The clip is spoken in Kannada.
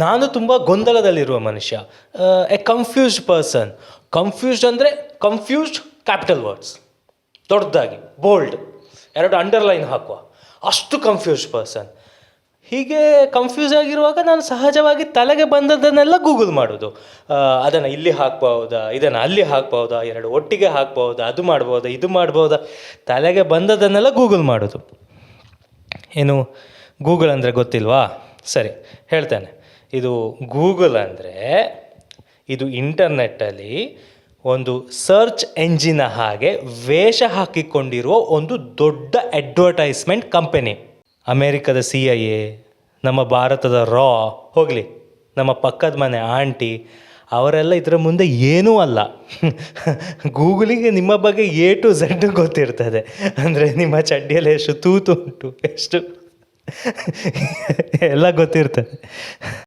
ನಾನು ತುಂಬ ಗೊಂದಲದಲ್ಲಿರುವ ಮನುಷ್ಯ, ಎ ಕನ್ಫ್ಯೂಸ್ಡ್ ಪರ್ಸನ್. ಕನ್ಫ್ಯೂಸ್ಡ್ ಅಂದರೆ ಕನ್ಫ್ಯೂಸ್ಡ್ ಕ್ಯಾಪಿಟಲ್ ವರ್ಡ್ಸ್, ದೊಡ್ಡದಾಗಿ ಬೋಲ್ಡ್, 2 ಅಂಡರ್ಲೈನ್ ಹಾಕುವ ಅಷ್ಟು ಕನ್ಫ್ಯೂಸ್ಡ್ ಪರ್ಸನ್. ಹೀಗೆ ಕನ್ಫ್ಯೂಸ್ ಆಗಿರುವಾಗ ನಾನು ಸಹಜವಾಗಿ ತಲೆಗೆ ಬಂದದ್ದನ್ನೆಲ್ಲ ಗೂಗಲ್ ಮಾಡೋದು. ಅದನ್ನು ಇಲ್ಲಿ ಹಾಕ್ಬೋದಾ, ಇದನ್ನು ಅಲ್ಲಿ ಹಾಕ್ಬೋದಾ, 2 ಒಟ್ಟಿಗೆ ಹಾಕ್ಬೋದಾ, ಅದು ಮಾಡ್ಬೋದಾ, ಇದು ಮಾಡ್ಬೋದಾ, ತಲೆಗೆ ಬಂದದ್ದನ್ನೆಲ್ಲ ಗೂಗಲ್ ಮಾಡೋದು. ಏನು ಗೂಗಲ್ ಅಂದರೆ ಗೊತ್ತಿಲ್ವಾ? ಸರಿ, ಹೇಳ್ತೇನೆ. ಇದು ಗೂಗಲ್ ಅಂದರೆ ಇದು ಇಂಟರ್ನೆಟ್ಟಲ್ಲಿ ಒಂದು ಸರ್ಚ್ ಎಂಜಿನ ಹಾಗೆ ವೇಷ ಹಾಕಿಕೊಂಡಿರುವ ಒಂದು ದೊಡ್ಡ ಅಡ್ವರ್ಟೈಸ್ಮೆಂಟ್ ಕಂಪೆನಿ. ಅಮೇರಿಕದ CIA, ನಮ್ಮ ಭಾರತದ ರಾ, ಹೋಗಲಿ ನಮ್ಮ ಪಕ್ಕದ ಮನೆ ಆಂಟಿ, ಅವರೆಲ್ಲ ಇದರ ಮುಂದೆ ಏನೂ ಅಲ್ಲ. ಗೂಗಲಿಗೆ ನಿಮ್ಮ ಬಗ್ಗೆ A to Z ಗೊತ್ತಿರ್ತದೆ. ಅಂದರೆ ನಿಮ್ಮ ಚಡ್ಡಿಯಲ್ಲಿ ಎಷ್ಟು ತೂತು ಉಂಟು, ಎಷ್ಟು ಎಲ್ಲ ಗೊತ್ತಿರ್ತದೆ.